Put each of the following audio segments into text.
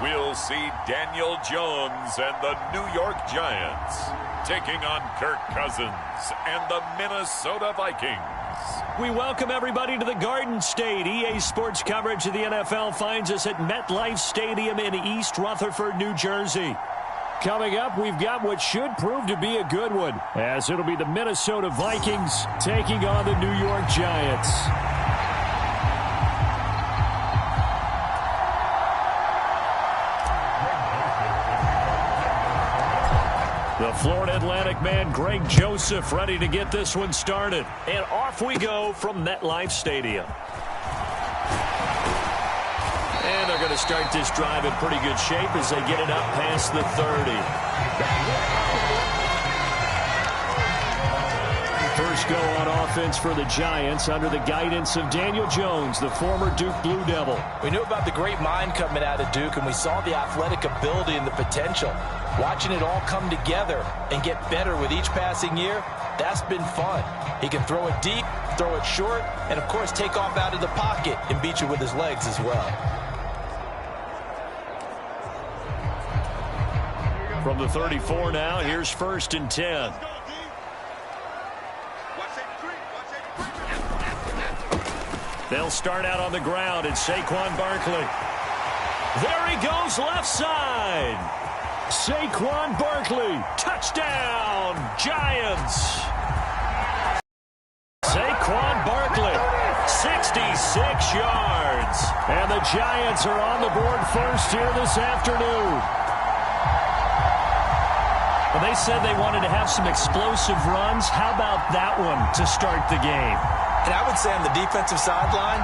we'll see Daniel Jones and the New York Giants taking on Kirk Cousins and the Minnesota Vikings. We welcome everybody to the Garden State. EA Sports coverage of the NFL finds us at MetLife Stadium in East Rutherford, New Jersey. Coming up, we've got what should prove to be a good one, as it'll be the Minnesota Vikings taking on the New York Giants. The Florida Atlantic man, Greg Joseph, ready to get this one started. And off we go from MetLife Stadium. And they're going to start this drive in pretty good shape as they get it up past the 30. First go on offense for the Giants under the guidance of Daniel Jones, the former Duke Blue Devil. We knew about the great mind coming out of Duke, and we saw the athletic ability and the potential. Watching it all come together and get better with each passing year, that's been fun. He can throw it deep, throw it short, and, of course, take off out of the pocket and beat you with his legs as well. From the 34 now, here's 1st and 10. They'll start out on the ground, and Saquon Barkley. There he goes, left side. Saquon Barkley, touchdown, Giants. Saquon Barkley, 66 yards. And the Giants are on the board first here this afternoon. Well, they said they wanted to have some explosive runs. How about that one to start the game? And I would say on the defensive sideline,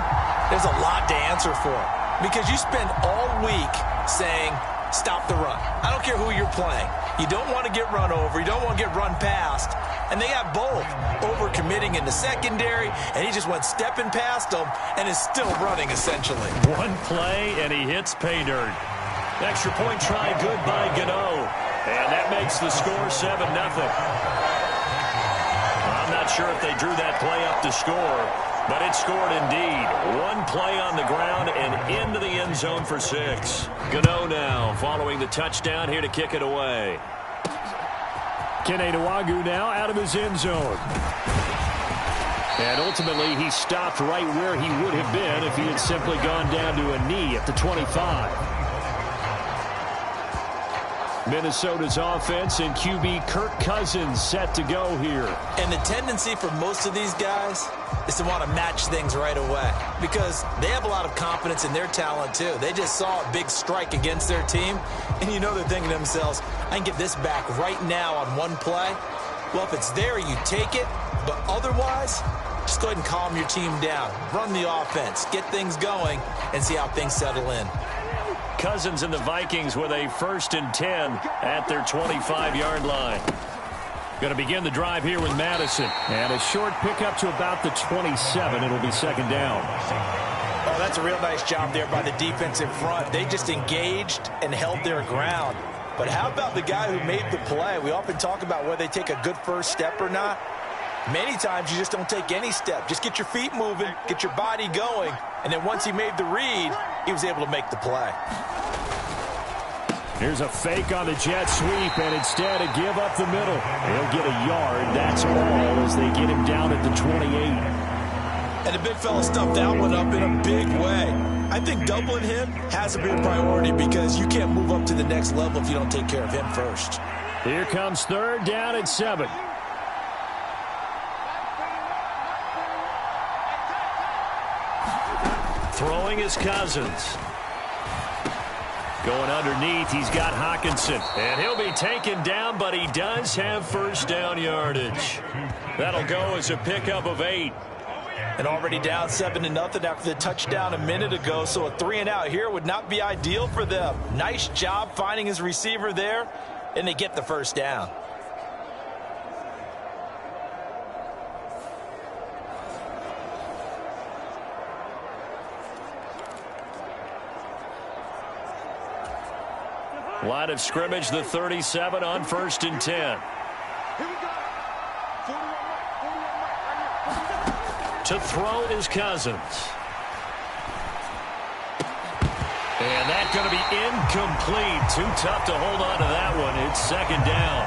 there's a lot to answer for. Because you spend all week saying, stop the run. I don't care who you're playing. You don't want to get run over. You don't want to get run past. And they got both. Overcommitting in the secondary, and he just went stepping past them and is still running, essentially. One play, and he hits pay dirt. Extra point try good by Gano. And that makes the score 7-0. I'm not sure if they drew that play up to score, but it scored indeed. One play on the ground and into the end zone for 6. Gano now following the touchdown here to kick it away. Kene Nwangwu now out of his end zone. And ultimately he stopped right where he would have been if he had simply gone down to a knee at the 25. Minnesota's offense and QB Kirk Cousins set to go here. And the tendency for most of these guys is to want to match things right away because they have a lot of confidence in their talent too. They just saw a big strike against their team, and you know they're thinking to themselves, I can get this back right now on one play. Well, if it's there, you take it, but otherwise, just go ahead and calm your team down. Run the offense, get things going, and see how things settle in. Cousins and the Vikings with a 1st and 10 at their 25-yard line. Going to begin the drive here with Madison. And a short pickup to about the 27. It'll be 2nd down. Oh, that's a real nice job there by the defensive front. They just engaged and held their ground. But how about the guy who made the play? We often talk about whether they take a good first step or not. Many times you just don't take any step. Just get your feet moving, get your body going, and then once he made the read, he was able to make the play. Here's a fake on the jet sweep, and instead a give up the middle. He'll get a yard. That's all as they get him down at the 28. And the big fella stuffed that one up in a big way. I think doubling him has to be a priority because you can't move up to the next level if you don't take care of him first. Here comes 3rd down at 7. Throwing is Cousins. Going underneath, he's got Hockenson. And he'll be taken down, but he does have 1st down yardage. That'll go as a pickup of 8. And already down 7-0 after the touchdown a minute ago, so a 3-and-out here would not be ideal for them. Nice job finding his receiver there, and they get the 1st down. Line of scrimmage, the 37 on 1st and 10. To throw is Cousins. And that's going to be incomplete. Too tough to hold on to that one. It's second down.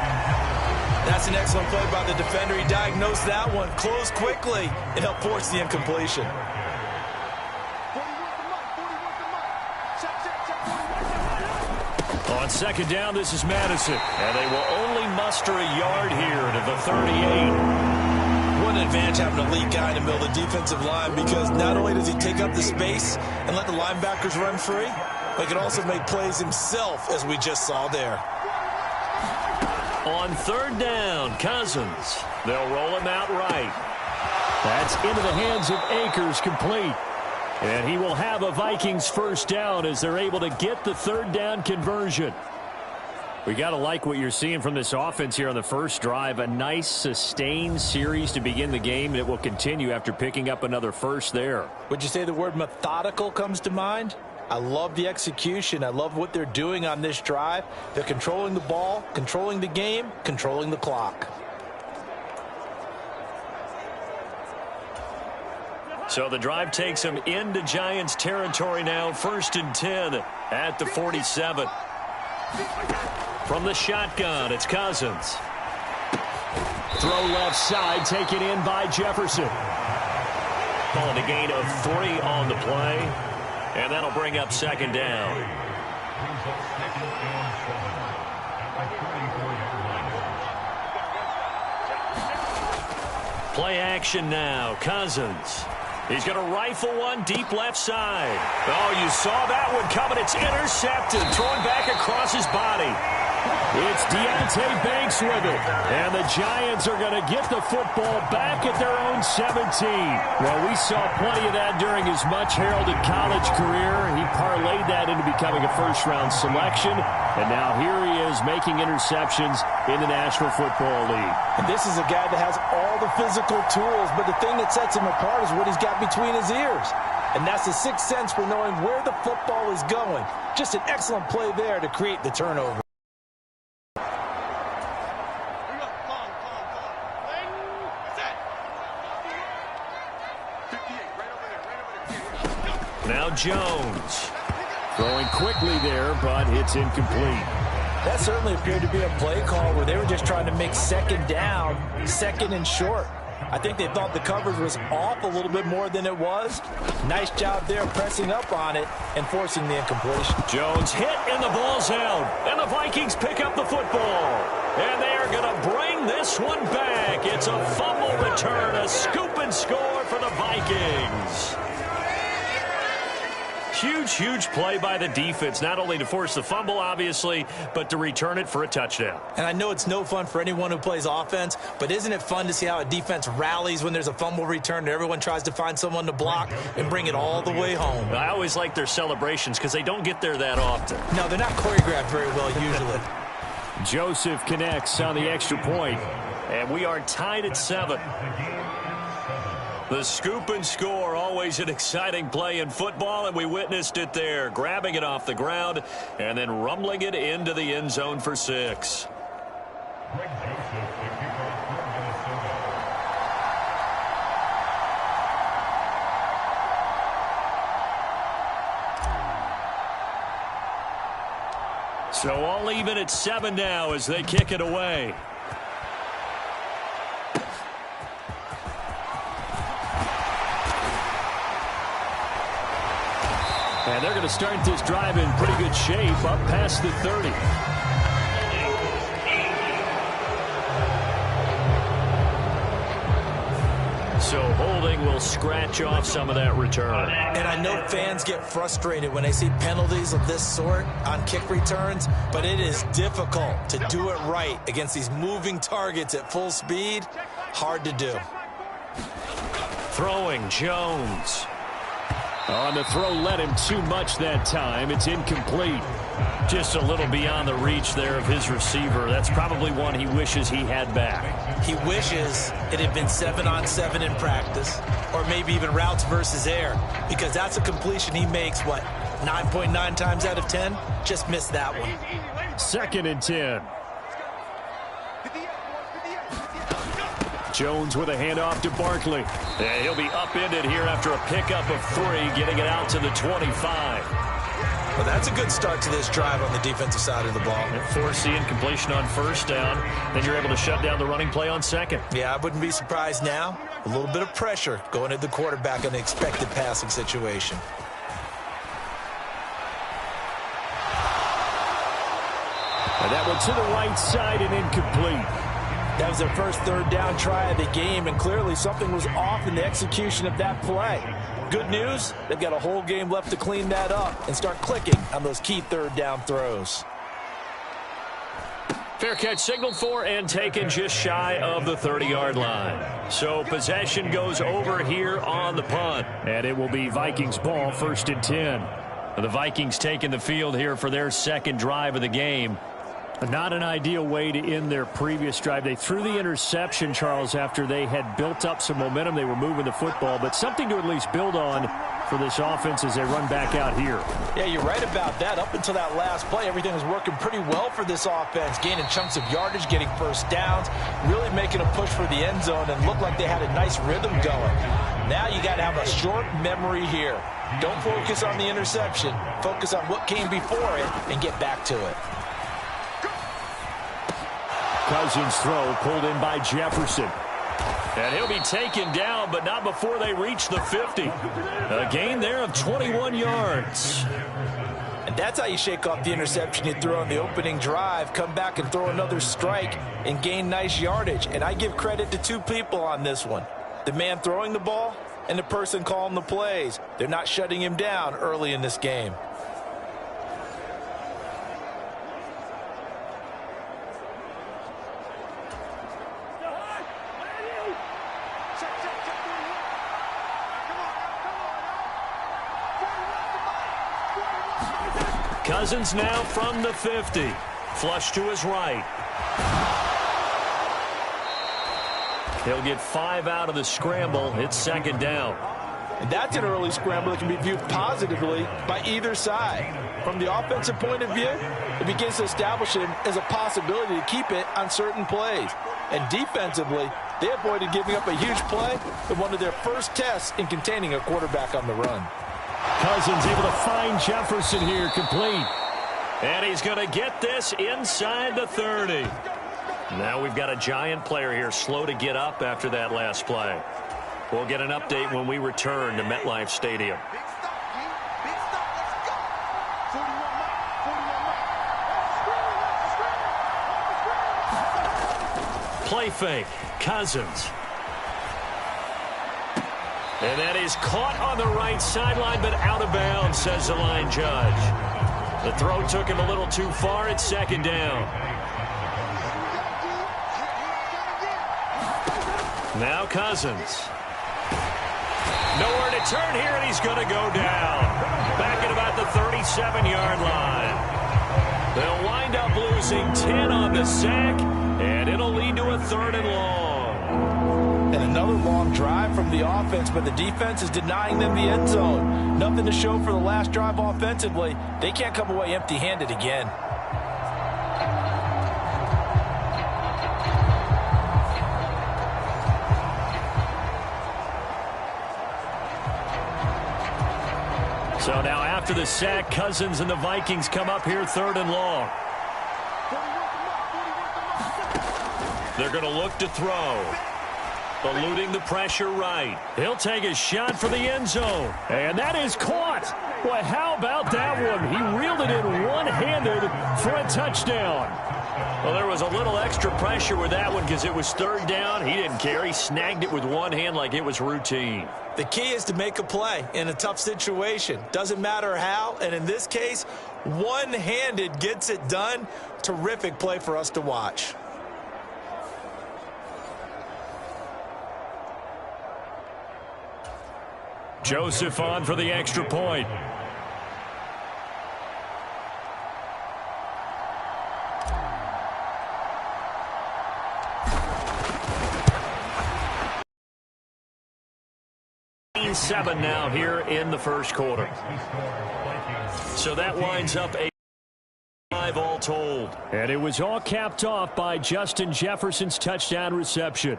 That's an excellent play by the defender. He diagnosed that one, closed quickly, and helped force the incompletion. On second down, this is Madison. And they will only muster a yard here to the 38. What an advantage having an elite guy in the middle of the defensive line, because not only does he take up the space and let the linebackers run free, but he can also make plays himself, as we just saw there. On third down, Cousins. They'll roll him out right. That's into the hands of Akers, complete. And he will have a Vikings first down as they're able to get the third down conversion. We got to like what you're seeing from this offense here on the first drive. A nice, sustained series to begin the game, and it will continue after picking up another first there. Would you say the word methodical comes to mind? I love the execution. I love what they're doing on this drive. They're controlling the ball, controlling the game, controlling the clock. So the drive takes them into Giants territory now. 1st and 10 at the 47. From the shotgun, it's Cousins. Throw left side, taken in by Jefferson. Calling a gain of 3 on the play. And that'll bring up second down. Play action now. Cousins. He's going to rifle one deep left side. Oh, you saw that one coming. It's intercepted. Thrown back across his body. It's Deontay Banks with it. And the Giants are going to get the football back at their own 17. Well, we saw plenty of that during his much-heralded college career. He parlayed that into becoming a first-round selection. And now here he is making interceptions in the National Football League. And this is a guy that has all the physical tools, but the thing that sets him apart is what he's got between his ears. And that's the sixth sense for knowing where the football is going. Just an excellent play there to create the turnover. Now Jones. Throwing quickly there, but it's incomplete. That certainly appeared to be a play call where they were just trying to make second down, second and short. I think they thought the coverage was off a little bit more than it was. Nice job there pressing up on it and forcing the incompletion. Jones hit and the ball's out. And the Vikings pick up the football. And they are going to bring this one back. It's a fumble return, a scoop and score for the Vikings. Huge play by the defense, not only to force the fumble, obviously, but to return it for a touchdown. And I know it's no fun for anyone who plays offense, but isn't it fun to see how a defense rallies when there's a fumble return and everyone tries to find someone to block and bring it all the way home? I always like their celebrations because they don't get there that often. No, they're not choreographed very well usually. Joseph connects on the extra point, and we are tied at 7. The scoop and score, always an exciting play in football, and we witnessed it there, grabbing it off the ground and then rumbling it into the end zone for 6. So all even at 7 now as they kick it away. And they're going to start this drive in pretty good shape up past the 30. So holding will scratch off some of that return. And I know fans get frustrated when they see penalties of this sort on kick returns, but it is difficult to do it right against these moving targets at full speed. Hard to do. Throwing Jones. On the throw, led him too much that time. It's incomplete. Just a little beyond the reach there of his receiver. That's probably one he wishes he had back. He wishes it had been 7-on-7 in practice, or maybe even routes versus air, because that's a completion he makes, 9.9 times out of 10? Just missed that one. 2nd and 10. Jones with a handoff to Barkley. And he'll be upended here after a pickup of 3, getting it out to the 25. Well, that's a good start to this drive on the defensive side of the ball. Force the incompletion on first down. Then you're able to shut down the running play on second. Yeah, I wouldn't be surprised now. A little bit of pressure going at the quarterback in an expected passing situation. And that one to the right side and incomplete. That was their first third down try of the game, and clearly something was off in the execution of that play. Good news, they've got a whole game left to clean that up and start clicking on those key third down throws. Fair catch signaled for and taken just shy of the 30-yard line. So possession goes over here on the punt. And it will be Vikings ball, 1st and 10. The Vikings taking the field here for their second drive of the game. Not an ideal way to end their previous drive. They threw the interception, Charles, after they had built up some momentum. They were moving the football, but something to at least build on for this offense as they run back out here. Yeah, you're right about that. Up until that last play, everything was working pretty well for this offense, gaining chunks of yardage, getting first downs, really making a push for the end zone, and looked like they had a nice rhythm going. Now you got to have a short memory here. Don't focus on the interception. Focus on what came before it and get back to it. Cousins throw pulled in by Jefferson. And he'll be taken down, but not before they reach the 50. A gain there of 21 yards. And that's how you shake off the interception you threw on the opening drive, come back and throw another strike and gain nice yardage. And I give credit to two people on this one. The man throwing the ball and the person calling the plays. They're not shutting him down early in this game. Cousins now from the 50. Flush to his right. He'll get 5 out of the scramble. It's 2nd down. And that's an early scramble that can be viewed positively by either side. From the offensive point of view, it begins to establish him as a possibility to keep it on certain plays. And defensively, they avoided giving up a huge play in one of their first tests in containing a quarterback on the run. Cousins able to find Jefferson here, complete. And he's going to get this inside the 30. Now we've got a giant player here, slow to get up after that last play. We'll get an update when we return to MetLife Stadium. Play fake, Cousins. And that is caught on the right sideline, but out of bounds, says the line judge. The throw took him a little too far. It's 2nd down. Now Cousins. Nowhere to turn here, and he's going to go down. Back at about the 37-yard line. They'll wind up losing 10 on the sack, and it'll lead to a 3rd and long. And another long drive from the offense, but the defense is denying them the end zone. Nothing to show for the last drive offensively. They can't come away empty-handed again. So now after the sack, Cousins and the Vikings come up here 3rd and long. They're going to look to throw. Eluding the pressure right. He'll take a shot for the end zone. And that is caught. Boy, how about that one? He reeled it in one-handed for a touchdown. Well, there was a little extra pressure with that one because it was 3rd down. He didn't care. He snagged it with one hand like it was routine. The key is to make a play in a tough situation. Doesn't matter how, and in this case, one-handed gets it done. Terrific play for us to watch. Joseph on for the extra point. Seven now here in the first quarter. So that winds up a 5 all told. And it was all capped off by Justin Jefferson's touchdown reception.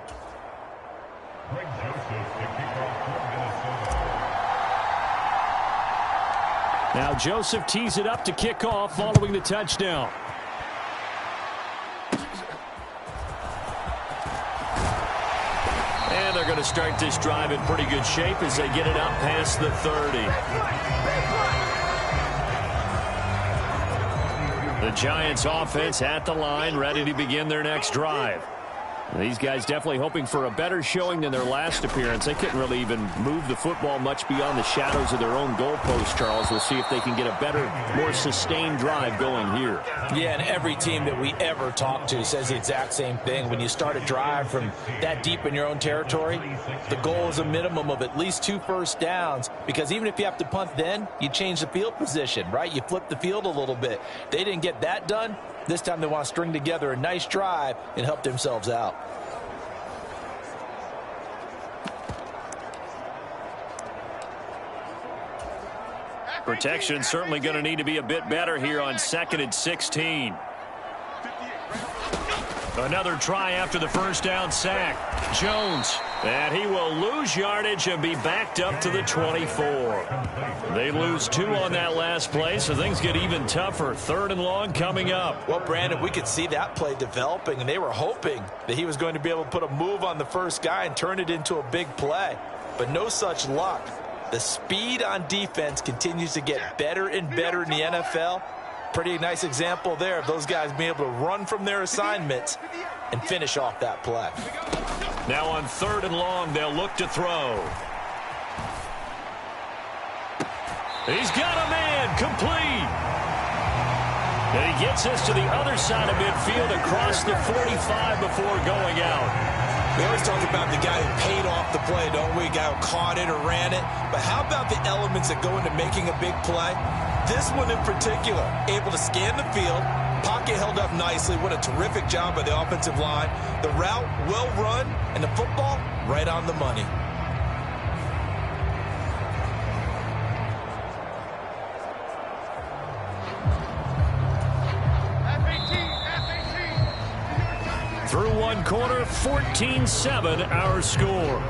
Now Joseph tees it up to kick off following the touchdown. And they're going to start this drive in pretty good shape as they get it up past the 30. The Giants offense at the line, ready to begin their next drive. These guys definitely hoping for a better showing than their last appearance. They couldn't really even move the football much beyond the shadows of their own goalpost, Charles. We'll see if they can get a better, more sustained drive going here. Yeah, and every team that we ever talk to says the exact same thing. When you start a drive from that deep in your own territory, the goal is a minimum of at least 2 first downs, because even if you have to punt then, you change the field position, right? You flip the field a little bit. They didn't get that done. This time they want to string together a nice drive and help themselves out. Protection certainly going to need to be a bit better here on 2nd and 16. Another try after the first down sack. Jones. And he will lose yardage and be backed up to the 24. They lose 2 on that last play, so things get even tougher. 3rd and long coming up. Well, Brandon, we could see that play developing, and they were hoping that he was going to be able to put a move on the first guy and turn it into a big play. But no such luck. The speed on defense continues to get better and better in the NFL. Pretty nice example there of those guys being able to run from their assignments and finish off that play. Now on 3rd and long, they'll look to throw. He's got a man, complete. And he gets us to the other side of midfield across the 45 before going out. We always talk about the guy who paid off the play, don't we? A guy who caught it or ran it. But how about the elements that go into making a big play? This one in particular, able to scan the field, pocket held up nicely. What a terrific job by the offensive line. The route, well run, and the football, right on the money. Through one quarter, 14-7 our score.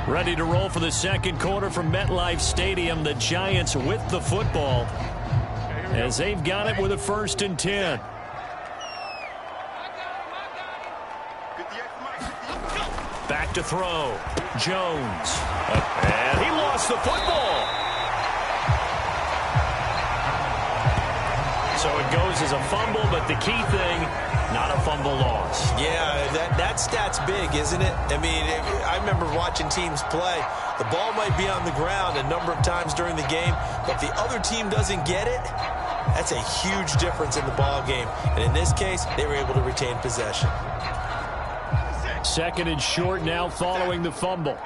Ready to roll for the second quarter from MetLife Stadium. The Giants with the football as they've got it with a 1st and 10. Back to throw. Jones. And he lost the football. So it goes as a fumble, but the key thing, not a fumble loss. Yeah, that stat's big, isn't it? I mean, I remember watching teams play. The ball might be on the ground a number of times during the game, but if the other team doesn't get it, that's a huge difference in the ball game. And in this case, they were able to retain possession. 2nd and short now following the fumble.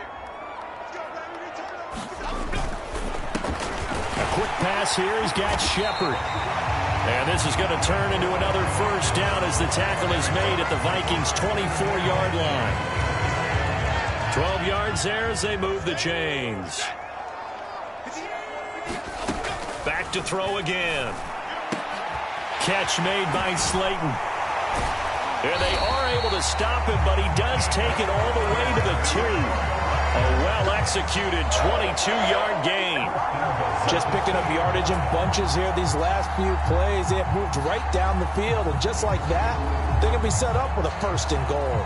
A quick pass here. He's got Shepard. And this is going to turn into another first down as the tackle is made at the Vikings' 24-yard line. 12 yards there as they move the chains. Back to throw again. Catch made by Slayton. There they are able to stop him, but he does take it all the way to the 2. A well-executed 22-yard gain. Just picking up yardage in bunches here these last few plays. They have moved right down the field, and just like that, they're going to be set up with a 1st and goal.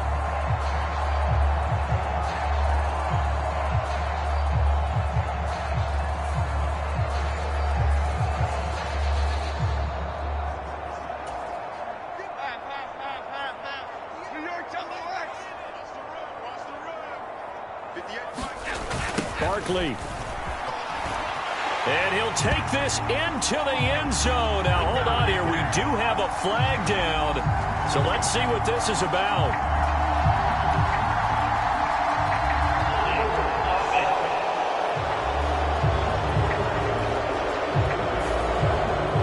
Barkley. And he'll take this into the end zone. Now, hold on here. We do have a flag down. So let's see what this is about.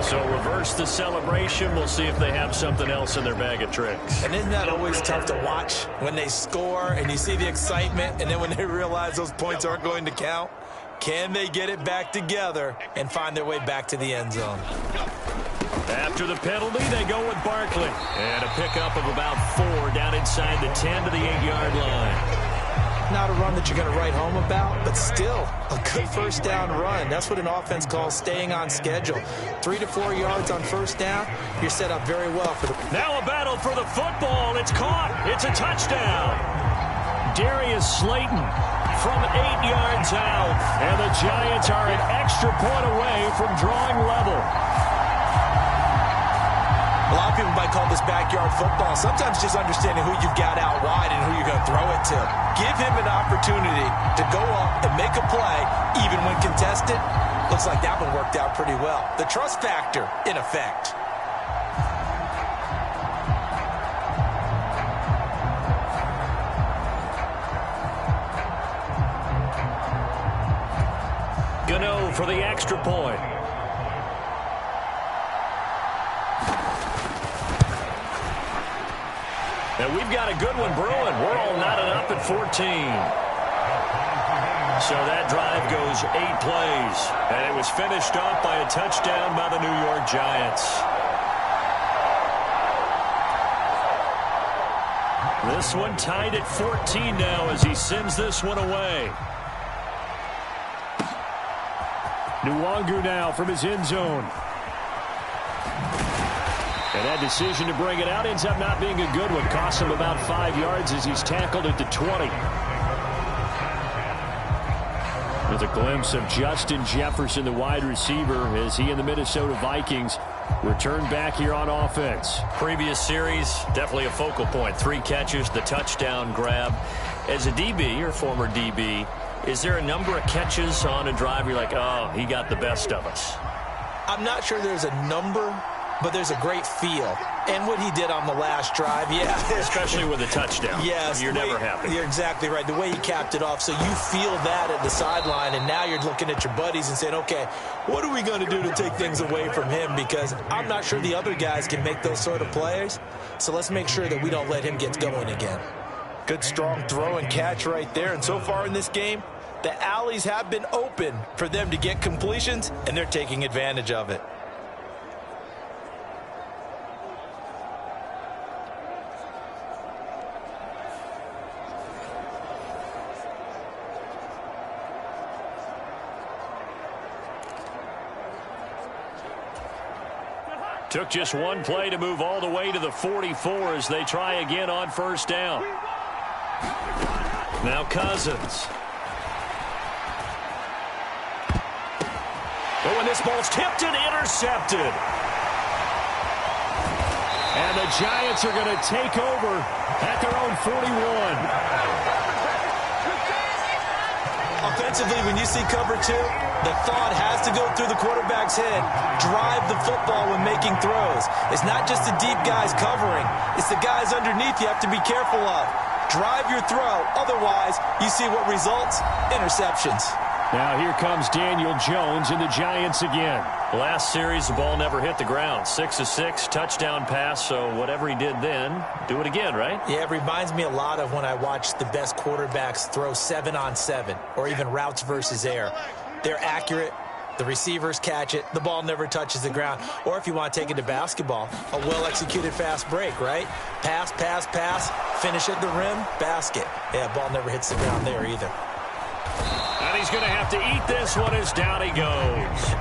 So reverse the celebration. We'll see if they have something else in their bag of tricks. And isn't that always tough to watch when they score and you see the excitement, and then when they realize those points aren't going to count? Can they get it back together and find their way back to the end zone? After the penalty, they go with Barkley. And a pickup of about 4 down inside the 10 to the 8-yard line. Not a run that you're going to write home about, but still a good first down run. That's what an offense calls staying on schedule. 3 to 4 yards on first down, you're set up very well for the... Now a battle for the football. It's caught. It's a touchdown. Darius Slayton from 8 yards out. And the Giants are an extra point away from drawing level. A lot of people might call this backyard football. Sometimes just understanding who you've got out wide and who you're going to throw it to. Give him an opportunity to go up and make a play, even when contested. Looks like that one worked out pretty well. The trust factor in effect. Gano for the extra point. And we've got a good one brewing. We're all knotted up at 14. So that drive goes 8 plays. And it was finished off by a touchdown by the New York Giants. This one tied at 14 now as he sends this one away. Nwangu now from his end zone. And that decision to bring it out ends up not being a good one. Costs him about 5 yards as he's tackled at the 20. With a glimpse of Justin Jefferson, the wide receiver, as he and the Minnesota Vikings return back here on offense. Previous series, definitely a focal point. 3 catches, the touchdown grab. As a DB, or former DB, is there a number of catches on a drive where you're like, oh, he got the best of us? I'm not sure there's a number, but there's a great feel. And what he did on the last drive, yeah. Especially with a touchdown. Yes. You're never happy. You're exactly right. The way he capped it off, so you feel that at the sideline, and now you're looking at your buddies and saying, okay, what are we going to do to take things away from him? Because I'm not sure the other guys can make those sort of plays. So let's make sure that we don't let him get going again. Good, strong throw and catch right there. And so far in this game, the alleys have been open for them to get completions, and they're taking advantage of it. Took just one play to move all the way to the 44 as they try again on first down. Now Cousins. Oh, and this ball's tipped and intercepted. And the Giants are going to take over at their own 41. Offensively, when you see cover 2, the thought has to go through the quarterback's head. Drive the football when making throws. It's not just the deep guys covering. It's the guys underneath you have to be careful of. Drive your throw. Otherwise, you see what results? Interceptions. Now here comes Daniel Jones and the Giants again. Last series, the ball never hit the ground. 6 of 6, touchdown pass, so whatever he did then, do it again, right? Yeah, it reminds me a lot of when I watch the best quarterbacks throw 7-on-7 or even routes versus air. They're accurate. The receivers catch it. The ball never touches the ground. Or if you want to take it to basketball, a well-executed fast break, right? Pass, pass, pass, finish at the rim, basket. Yeah, ball never hits the ground there either. And he's going to have to eat this one as down he goes.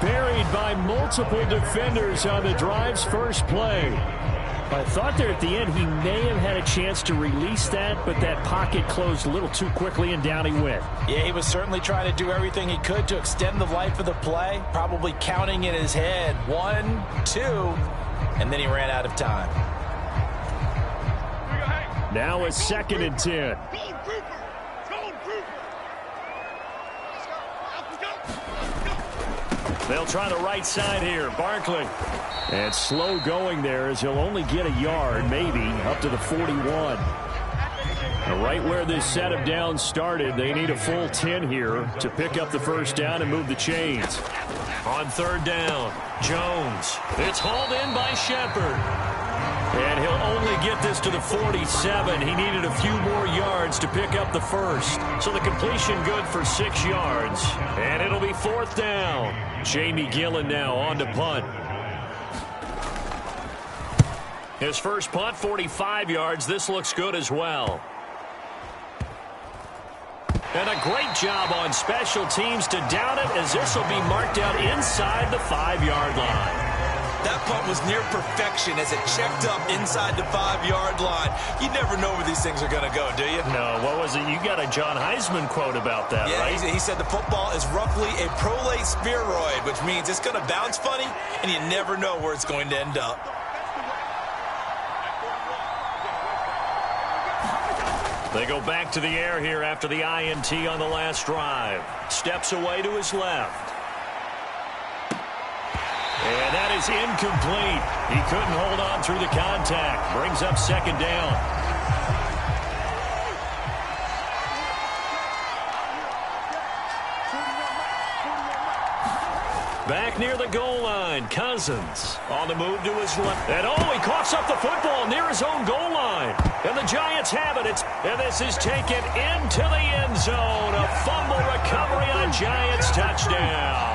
Buried by multiple defenders on the drive's first play. I thought there at the end he may have had a chance to release that, but that pocket closed a little too quickly and down he went. Yeah, he was certainly trying to do everything he could to extend the life of the play, probably counting in his head 1, 2, and then he ran out of time. Now a 2nd and 10. They'll try the right side here. Barkley. And slow going there as he'll only get a yard, maybe, up to the 41. Right where this set of downs started, they need a full 10 here to pick up the first down and move the chains. On 3rd down, Jones. It's hauled in by Shepard. And he'll only get this to the 47. He needed a few more yards to pick up the first. So the completion good for 6 yards. And it'll be 4th down. Jamie Gillen now on to punt. His first punt, 45 yards. This looks good as well. And a great job on special teams to down it, as this will be marked out inside the 5-yard line. That punt was near perfection as it checked up inside the 5-yard line. You never know where these things are going to go, do you? No, what was it? You got a John Heisman quote about that, right? Yeah, he said the football is roughly a prolate spheroid, which means it's going to bounce funny, and you never know where it's going to end up. They go back to the air here after the INT on the last drive. Steps away to his left. And that is incomplete. He couldn't hold on through the contact. Brings up second down. Back near the goal line, Cousins on the move to his left. And he coughs up the football near his own goal line. And the Giants have it. And this is taken into the end zone. A fumble recovery on Giants touchdown.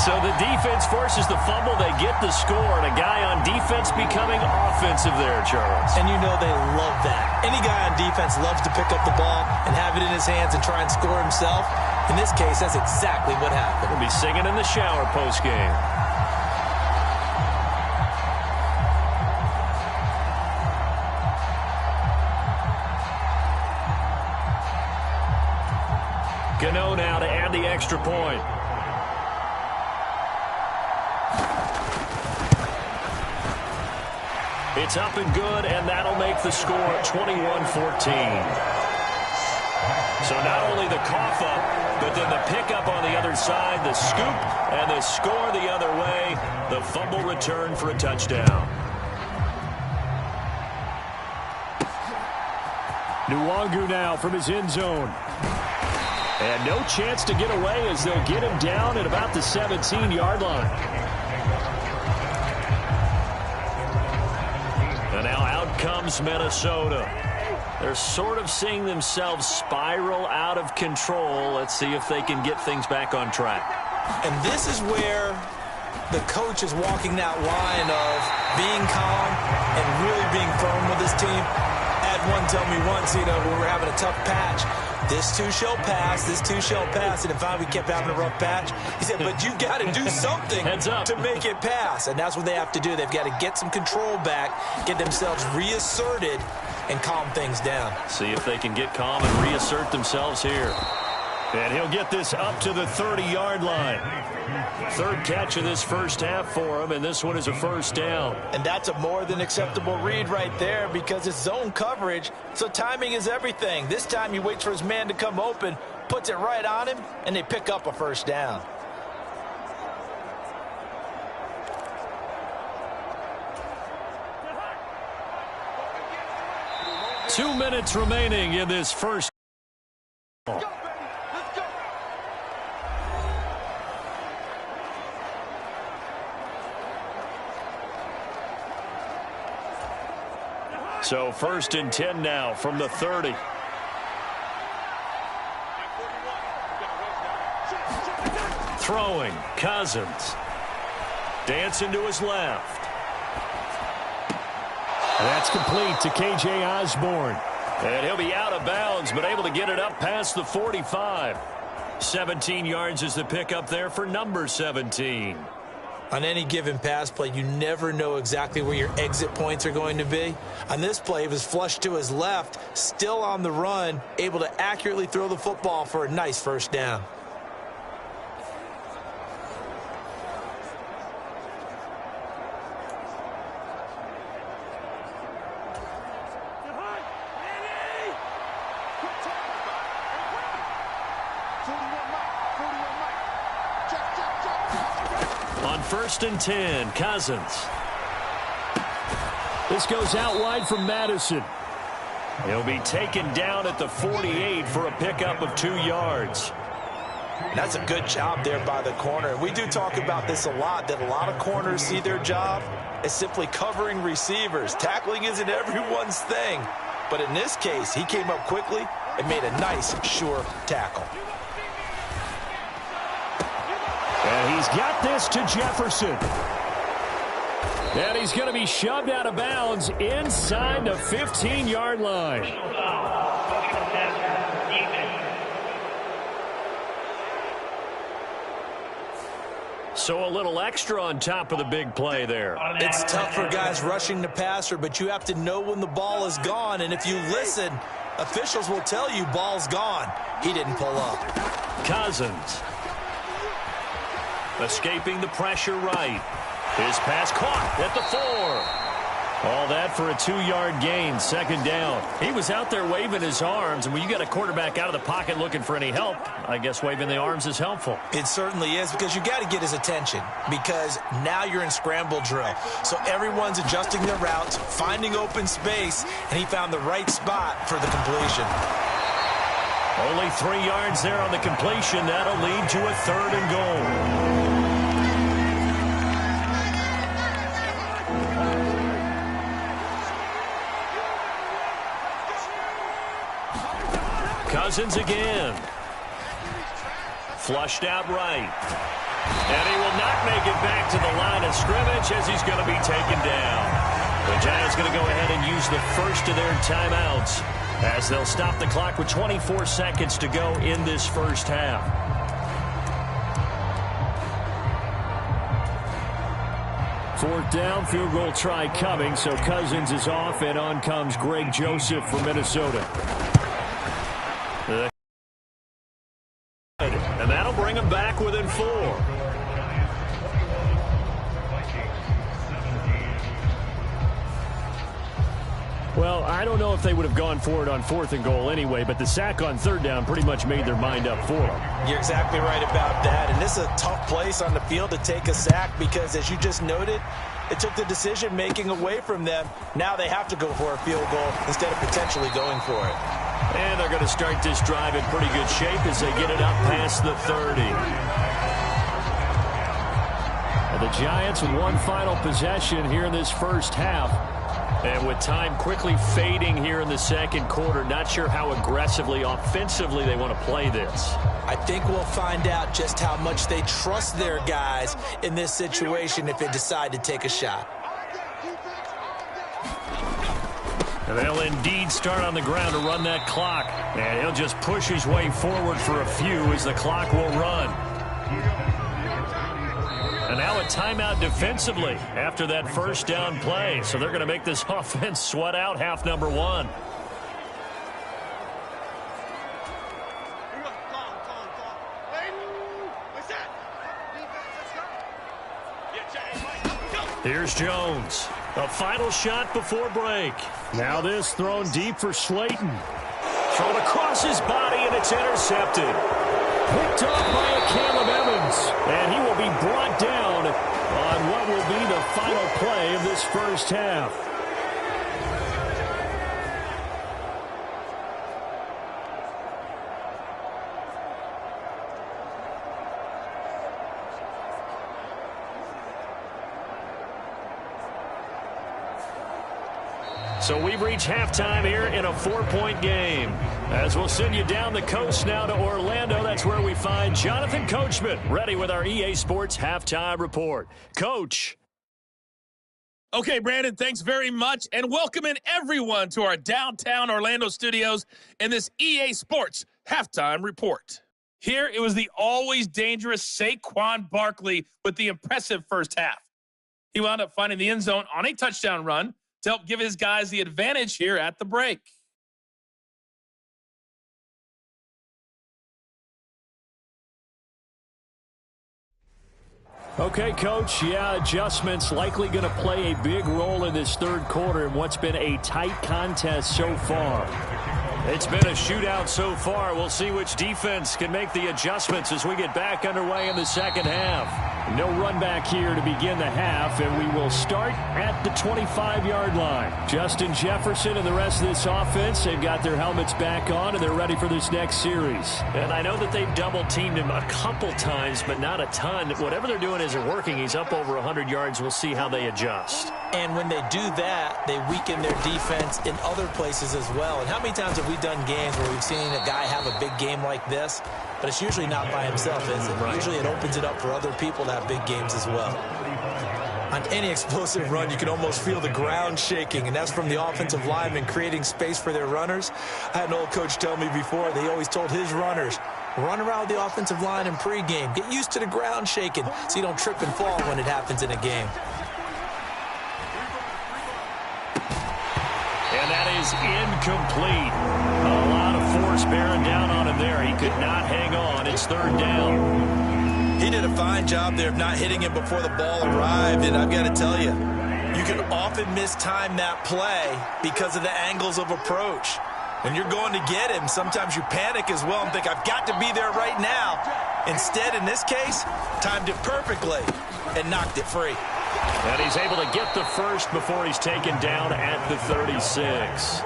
So the defense forces the fumble. They get the score. And a guy on defense becoming offensive there, Charles. And you know they love that. Any guy on defense loves to pick up the ball and have it in his hands and try and score himself. In this case, that's exactly what happened. We'll be singing in the shower postgame. Gano now to add the extra point. It's up and good, and that'll make the score 21-14. So not only the cough up, but then the pickup on the other side, the scoop, and the score the other way, the fumble return for a touchdown. Nwangu now from his end zone. And no chance to get away as they'll get him down at about the 17-yard line. And now out comes Minnesota. They're sort of seeing themselves spiral out of control. Let's see if they can get things back on track. And this is where the coach is walking that line of being calm and really being firm with his team. I had one tell me once, when we were having a tough patch, this too shall pass, this too shall pass. And if we kept having a rough patch, he said, but you got to do something to make it pass. And that's what they have to do. They've got to get some control back, get themselves reasserted, and calm things down. See if they can get calm and reassert themselves here. And he'll get this up to the 30-yard line. Third catch of this first half for him, and this one is a first down. And that's a more than acceptable read right there because it's zone coverage, so timing is everything. This time he waits for his man to come open, puts it right on him, and they pick up a first down. Two minutes remaining in this first. So first and 10 now from the 30. Throwing, Cousins. Dancing to his left. And that's complete to K.J. Osborne. And he'll be out of bounds, but able to get it up past the 45. 17 yards is the pickup there for number 17. On any given pass play, you never know exactly where your exit points are going to be. On this play, it was flushed to his left, still on the run, able to accurately throw the football for a nice first down. First and 10, Cousins. This goes out wide from Madison. He'll be taken down at the 48 for a pickup of 2 yards. That's a good job there by the corner. We do talk about this a lot, that a lot of corners see their job as simply covering receivers. Tackling isn't everyone's thing. But in this case, he came up quickly and made a nice, sure tackle. And he's got this to Jefferson. And he's going to be shoved out of bounds inside the 15-yard line. So a little extra on top of the big play there. It's tough for guys rushing the passer, but you have to know when the ball is gone. And if you listen, officials will tell you ball's gone. He didn't pull up. Cousins. Escaping the pressure right. His pass caught at the 4. All that for a 2-yard gain, second down. He was out there waving his arms, and when you got a quarterback out of the pocket looking for any help, I guess waving the arms is helpful. It certainly is, because you got to get his attention, because now you're in scramble drill. So everyone's adjusting their routes, finding open space, and he found the right spot for the completion. Only 3 yards there on the completion. That'll lead to a 3rd and goal. Cousins again. Flushed out right. And he will not make it back to the line of scrimmage as he's going to be taken down. The Giants going to go ahead and use the first of their timeouts as they'll stop the clock with 24 seconds to go in this first half. Fourth down, field goal try coming, so Cousins is off, and on comes Greg Joseph from Minnesota. And that'll bring him back within 4. Well, I don't know if they would have gone for it on 4th and goal anyway, but the sack on 3rd down pretty much made their mind up for them. You're exactly right about that, and this is a tough place on the field to take a sack because, as you just noted, it took the decision-making away from them. Now they have to go for a field goal instead of potentially going for it. And they're going to start this drive in pretty good shape as they get it up past the 30. And the Giants with one final possession here in this first half. And with time quickly fading here in the second quarter, not sure how aggressively, offensively they want to play this. I think we'll find out just how much they trust their guys in this situation if they decide to take a shot. And they'll indeed start on the ground to run that clock. And he'll just push his way forward for a few as the clock will run. And now a timeout defensively after that first down play. So they're going to make this offense sweat out half number 1. Here's Jones. A final shot before break. Now this thrown deep for Slayton. Thrown across his body, and it's intercepted. Picked off by Caleb Evans. And he will be brought down on what will be the final play of this first half. So we've reached halftime here in a 4-point game. As we'll send you down the coast now to Orlando, that's where we find Jonathan Coachman, ready with our EA Sports Halftime Report. Coach. Okay, Brandon, thanks very much, and welcome in everyone to our downtown Orlando studios in this EA Sports Halftime Report. Here, it was the always dangerous Saquon Barkley with the impressive first half. He wound up finding the end zone on a touchdown run to help give his guys the advantage here at the break. Okay, Coach, adjustments likely going to play a big role in this third quarter in what's been a tight contest so far. It's been a shootout so far. We'll see which defense can make the adjustments as we get back underway in the second half. No run back here to begin the half, and we will start at the 25-yard line. Justin Jefferson and the rest of this offense, they've got their helmets back on, and they're ready for this next series. And I know that they've double-teamed him a couple times, but not a ton. Whatever they're doing isn't working. He's up over 100 yards. We'll see how they adjust. And when they do that, they weaken their defense in other places as well. And how many times have we done games where we've seen a guy have a big game like this? But it's usually not by himself, is it? Right. Usually it opens it up for other people to have big games as well. On any explosive run, you can almost feel the ground shaking, and that's from the offensive linemen creating space for their runners. I had an old coach tell me before, they always told his runners, run around the offensive line in pregame. Get used to the ground shaking so you don't trip and fall when it happens in a game. And that is incomplete. A lot of force bearing down on him there. He could not hang on. It's third down. He did a fine job there of not hitting him before the ball arrived, and I've got to tell you, you can often mistime that play because of the angles of approach. When you're going to get him, sometimes you panic as well and think, I've got to be there right now. Instead, in this case, timed it perfectly and knocked it free. And he's able to get the first before he's taken down at the 36.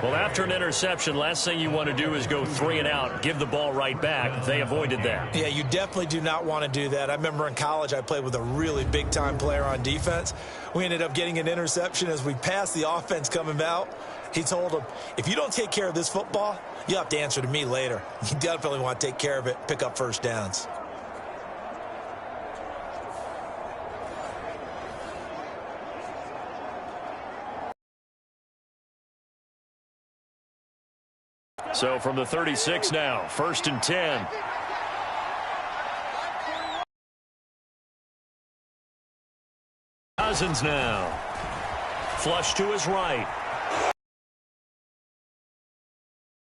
Well, after an interception, last thing you want to do is go 3 and out, give the ball right back. They avoided that. Yeah, you definitely do not want to do that. I remember in college I played with a really big-time player on defense. We ended up getting an interception as we passed the offense coming out. He told him, if you don't take care of this football, you'll have to answer to me later. You definitely want to take care of it, pick up first downs. So from the 36 now, 1st and 10. Cousins now. Flush to his right.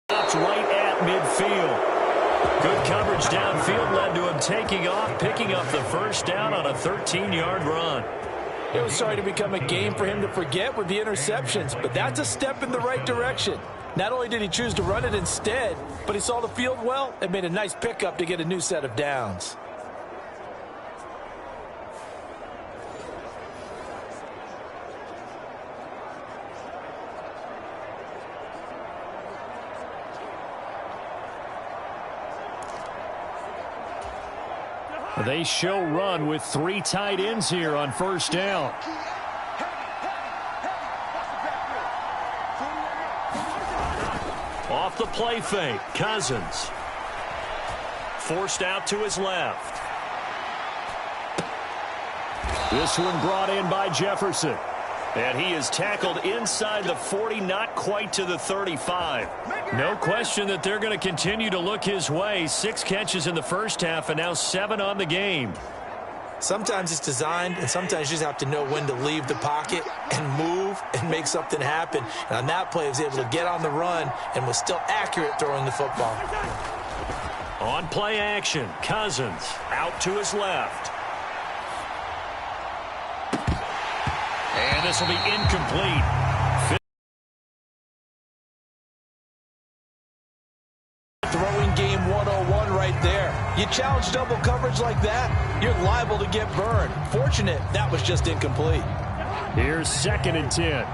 Stops right at midfield. Good coverage downfield led to him taking off, picking up the first down on a 13-yard run. It was starting to become a game for him to forget with the interceptions, but that's a step in the right direction. Not only did he choose to run it instead, but he saw the field well and made a nice pickup to get a new set of downs. They show run with 3 tight ends here on first down. Off the play fake, Cousins. Forced out to his left. This one brought in by Jefferson. And he is tackled inside the 40, not quite to the 35. No question that they're going to continue to look his way. 6 catches in the first half and now 7 on the game. Sometimes it's designed, and sometimes you just have to know when to leave the pocket and move and make something happen. And on that play, he was able to get on the run and was still accurate throwing the football. On play action, Cousins out to his left. And this will be incomplete. Throwing game 101 right there. You challenge double coverage like that, you're liable to get burned. Fortunate that was just incomplete. Here's 2nd and 10.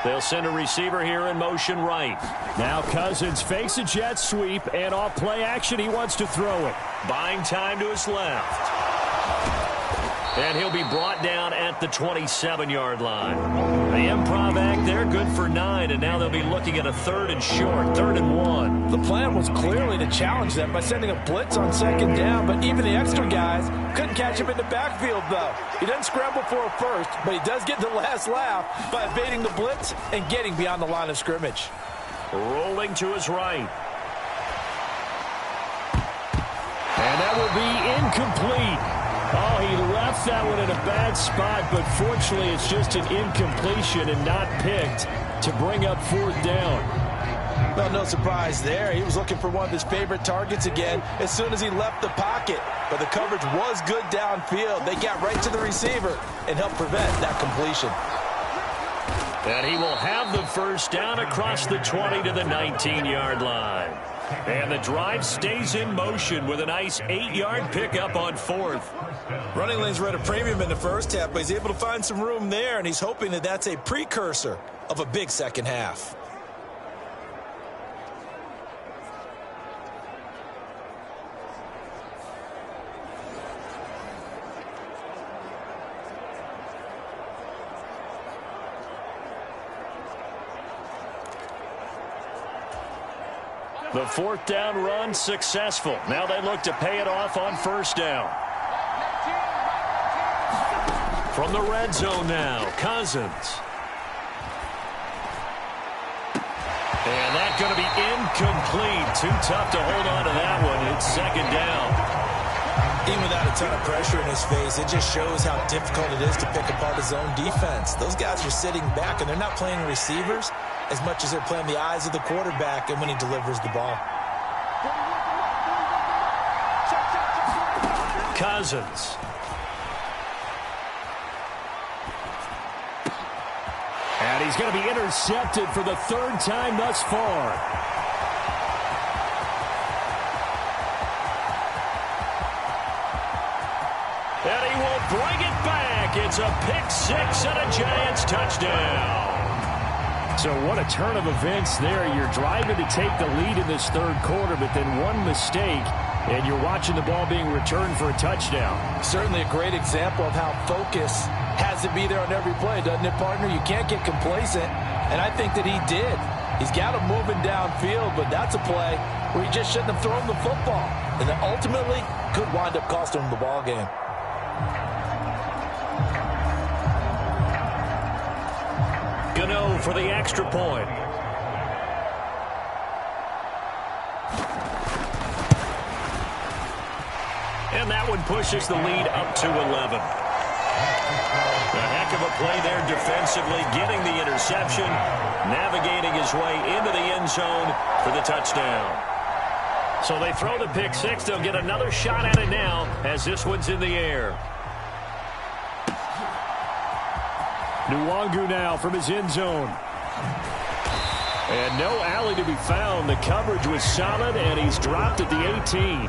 They'll send a receiver here in motion right. Now Cousins fakes a jet sweep, and off play action, he wants to throw it. Buying time to his left. And he'll be brought down at the 27-yard line. The improv act there, good for 9, and now they'll be looking at a 3rd and short, 3rd and 1. The plan was clearly to challenge them by sending a blitz on 2nd down, but even the extra guys couldn't catch him in the backfield, though. He doesn't scramble for a first, but he does get the last laugh by evading the blitz and getting beyond the line of scrimmage. Rolling to his right. And that will be incomplete. Oh, he left that one in a bad spot, but fortunately it's just an incompletion and not picked to bring up 4th down. Well, no surprise there. He was looking for one of his favorite targets again as soon as he left the pocket. But the coverage was good downfield. They got right to the receiver and helped prevent that completion. And he will have the first down across the 20 to the 19-yard line. And the drive stays in motion with a nice 8-yard pickup on 4th. Running lanes were at a premium in the first half, but he's able to find some room there, and he's hoping that that's a precursor of a big second half. The fourth down run successful. Now they look to pay it off on first down. From the red zone now, Cousins. And that's going to be incomplete. Too tough to hold on to that one. It's second down. Even without a ton of pressure in his face, it just shows how difficult it is to pick apart his own defense. Those guys are sitting back, and they're not playing receivers as much as they're playing the eyes of the quarterback and when he delivers the ball. Cousins. And he's going to be intercepted for the third time thus far. And he will bring it back. It's a pick six and a Giants touchdown. So what a turn of events there. You're driving to take the lead in this third quarter, but then one mistake, and you're watching the ball being returned for a touchdown. Certainly a great example of how focus has to be there on every play, doesn't it, partner? You can't get complacent, and I think that he did. He's got him moving downfield, but that's a play where he just shouldn't have thrown the football, and that ultimately could wind up costing him the ball game. Gano for the extra point. And that one pushes the lead up to 11. A heck of a play there defensively, getting the interception, navigating his way into the end zone for the touchdown. So they throw the pick six. They'll get another shot at it now as this one's in the air. Nwangu now from his end zone. And no alley to be found. The coverage was solid, and he's dropped at the 18.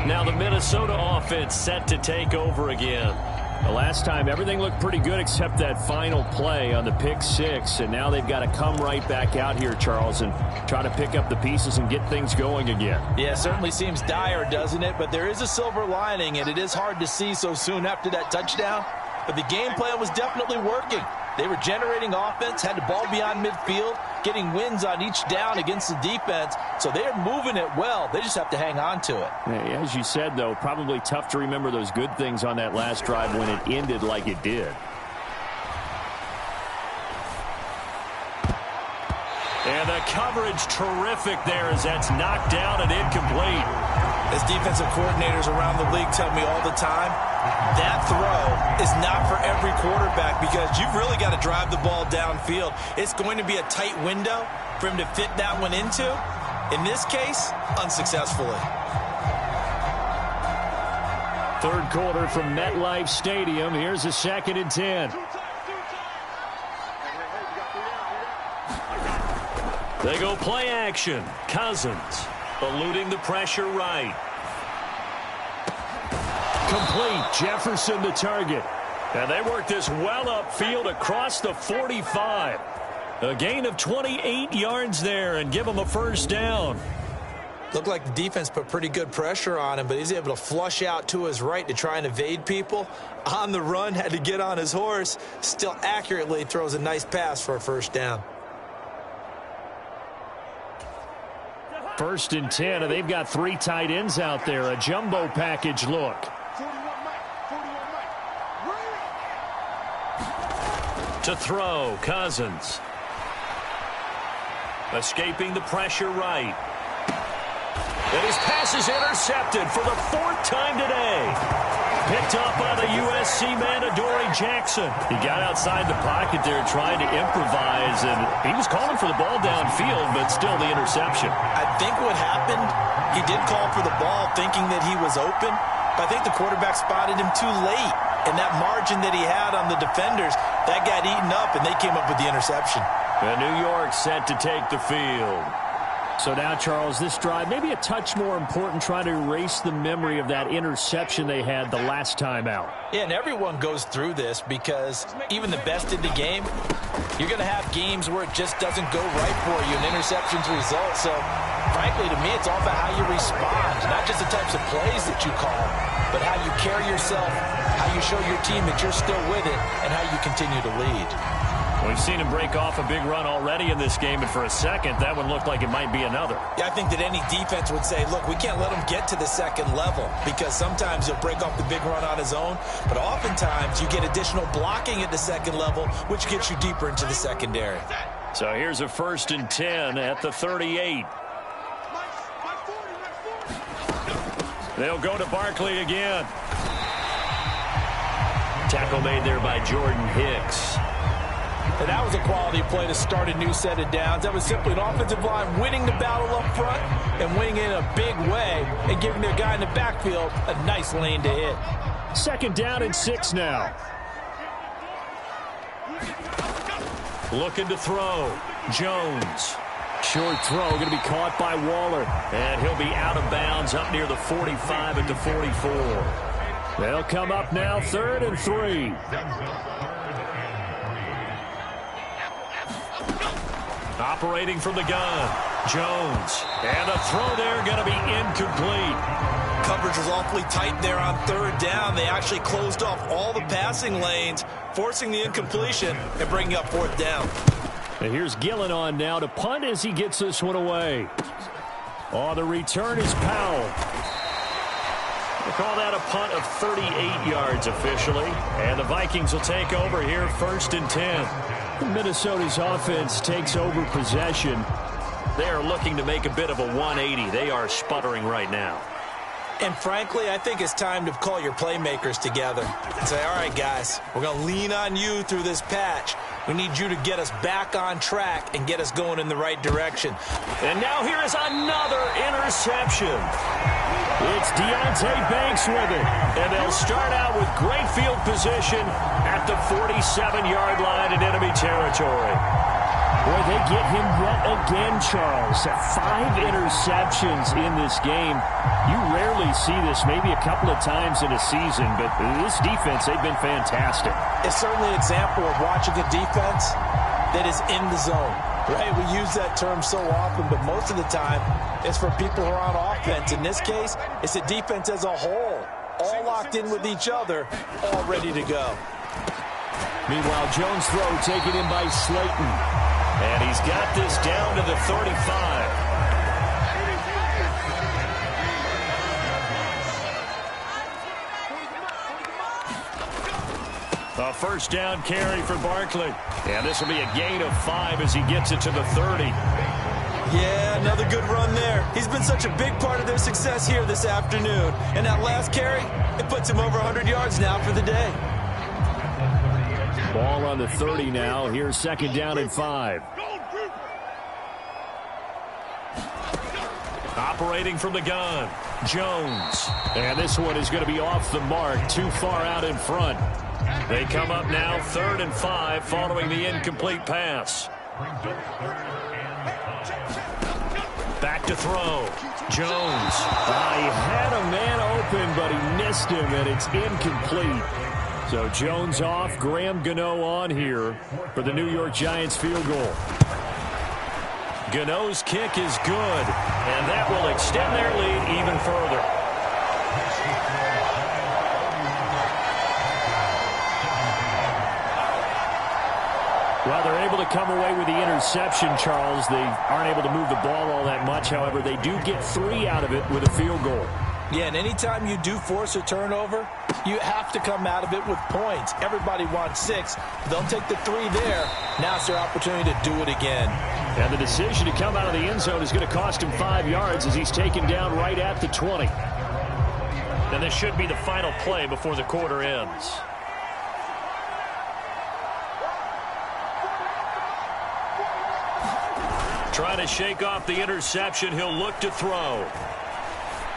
Now the Minnesota offense set to take over again. The last time everything looked pretty good except that final play on the pick six, and now they've got to come right back out here, Charles, and try to pick up the pieces and get things going again. Yeah, it certainly seems dire, doesn't it? But there is a silver lining, and it is hard to see so soon after that touchdown. But the game plan was definitely working. They were generating offense, had the ball beyond midfield, getting wins on each down against the defense. So they're moving it well. They just have to hang on to it. As you said, though, probably tough to remember those good things on that last drive when it ended like it did. And the coverage terrific there as that's knocked down and incomplete. As defensive coordinators around the league tell me all the time, that throw is not for every quarterback because you've really got to drive the ball downfield. It's going to be a tight window for him to fit that one into. In this case, unsuccessfully. Third quarter from MetLife Stadium. Here's a 2nd and 10. They go play action. Cousins eluding the pressure right. Complete. Jefferson the target. And they work this well upfield across the 45. A gain of 28 yards there and give them a first down. Looked like the defense put pretty good pressure on him, but he's able to flush out to his right to try and evade people. On the run, had to get on his horse. Still accurately throws a nice pass for a first down. 1st and 10, and they've got 3 tight ends out there. A jumbo package look. To throw, Cousins. Escaping the pressure right. And his pass is intercepted for the 4th time today. Picked up by the USC man, Adoree Jackson. He got outside the pocket there trying to improvise, and he was calling for the ball downfield, but still the interception. I think what happened, he did call for the ball thinking that he was open, but I think the quarterback spotted him too late. And that margin that he had on the defenders, that got eaten up, and they came up with the interception. And New York set to take the field. So now, Charles, this drive, maybe a touch more important, trying to erase the memory of that interception they had the last time out. Yeah, and everyone goes through this because even the best in the game, you're going to have games where it just doesn't go right for you, and interceptions result. So, frankly, to me, it's all about how you respond, not just the types of plays that you call, but how you carry yourself, how you show your team that you're still with it, and how you continue to lead. We've seen him break off a big run already in this game, and for a second, that one looked like it might be another. Yeah, I think that any defense would say, look, we can't let him get to the second level, because sometimes he'll break off the big run on his own, but oftentimes you get additional blocking at the second level, which gets you deeper into the secondary. So here's a 1st and 10 at the 38. They'll go to Barkley again. Tackle made there by Jordan Hicks. And that was a quality play to start a new set of downs. That was simply an offensive line winning the battle up front and winning in a big way and giving their guy in the backfield a nice lane to hit. 2nd down and 6 now. Looking to throw. Jones. Short throw going to be caught by Waller. And he'll be out of bounds up near the 45 at the 44. They'll come up now 3rd and 3. Operating from the gun. Jones. And a throw there going to be incomplete. Coverage was awfully tight there on 3rd down. They actually closed off all the passing lanes, forcing the incompletion and bringing up 4th down. And here's Gillen on now to punt as he gets this one away. On the return is Powell. We'll call that a punt of 38 yards officially. And the Vikings will take over here 1st and 10. Minnesota's offense takes over possession. They are looking to make a bit of a 180. They are sputtering right now. And frankly, I think it's time to call your playmakers together and say, all right, guys, we're going to lean on you through this patch. We need you to get us back on track and get us going in the right direction. And now here is another interception. It's Deontay Banks with it. And they'll start out with great field position at the 47-yard line in enemy territory. Boy, they get him yet again, Charles. 5 interceptions in this game. You rarely see this, maybe a couple of times in a season, but this defense, they've been fantastic. It's certainly an example of watching a defense that is in the zone, right? We use that term so often, but most of the time, it's for people who are on offense. In this case, it's a defense as a whole, all locked in with each other, all ready to go. Meanwhile, Jones' throw taken in by Slayton. And he's got this down to the 35. A 1st down carry for Barkley. And this will be a gain of 5 as he gets it to the 30. Yeah, another good run there. He's been such a big part of their success here this afternoon. And that last carry, it puts him over 100 yards now for the day. Ball on the 30 now. Here's 2nd down and 5. Operating from the gun, Jones. And this one is going to be off the mark, too far out in front. They come up now 3rd and 5 following the incomplete pass. Back to throw. Jones. He had a man open, but he missed him, and it's incomplete. So Jones off, Graham Gano on here for the New York Giants field goal. Gano's kick is good, and that will extend their lead even further. Well, they're able to come away with the interception, Charles. They aren't able to move the ball all that much. However, they do get 3 out of it with a field goal. Yeah, and anytime you do force a turnover, you have to come out of it with points. Everybody wants 6. They'll take the 3 there. Now it's their opportunity to do it again. And the decision to come out of the end zone is going to cost him 5 yards as he's taken down right at the 20. And this should be the final play before the quarter ends. Trying to shake off the interception. He'll look to throw.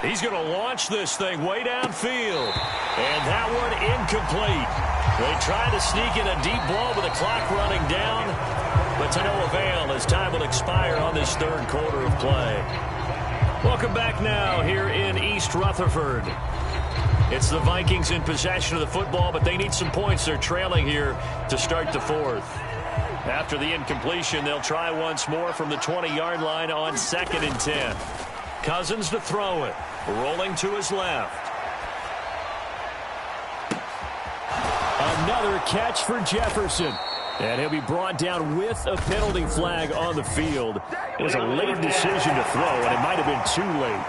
He's going to launch this thing way downfield. And that one incomplete. They try to sneak in a deep ball with the clock running down, but to no avail as time will expire on this 3rd quarter of play. Welcome back now here in East Rutherford. It's the Vikings in possession of the football, but they need some points. They're trailing here to start the 4th. After the incompletion, they'll try once more from the 20-yard line on 2nd and 10. Cousins to throw it. Rolling to his left. Another catch for Jefferson. And he'll be brought down with a penalty flag on the field. It was a late decision to throw, and it might have been too late.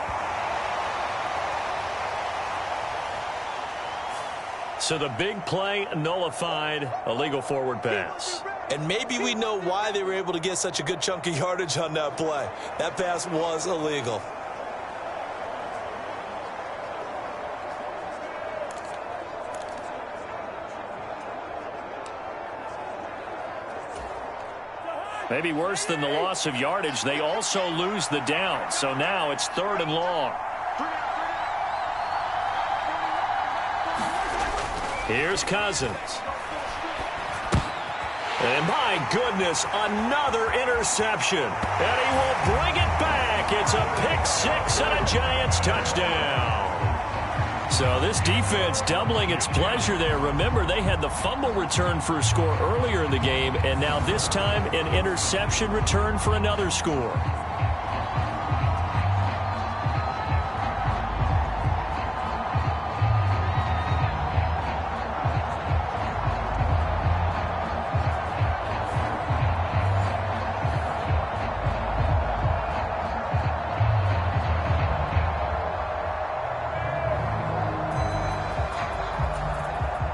So the big play nullified, a legal forward pass. And maybe we know why they were able to get such a good chunk of yardage on that play. That pass was illegal. Maybe worse than the loss of yardage, they also lose the down. So now it's 3rd and long. Here's Cousins. And my goodness, another interception. And he will bring it back. It's a pick six and a Giants touchdown. So this defense doubling its pleasure there. Remember, they had the fumble return for a score earlier in the game, and now this time an interception return for another score.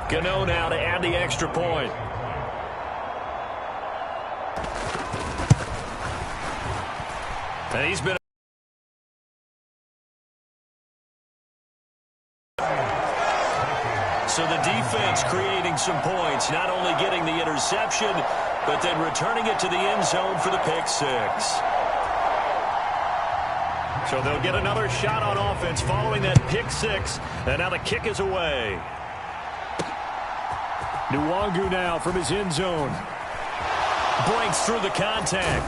Gano now to add the extra point. And he's been... So the defense creating some points, not only getting the interception, but then returning it to the end zone for the pick six. So they'll get another shot on offense following that pick six, and now the kick is away. Nwangu now from his end zone. Breaks through the contact.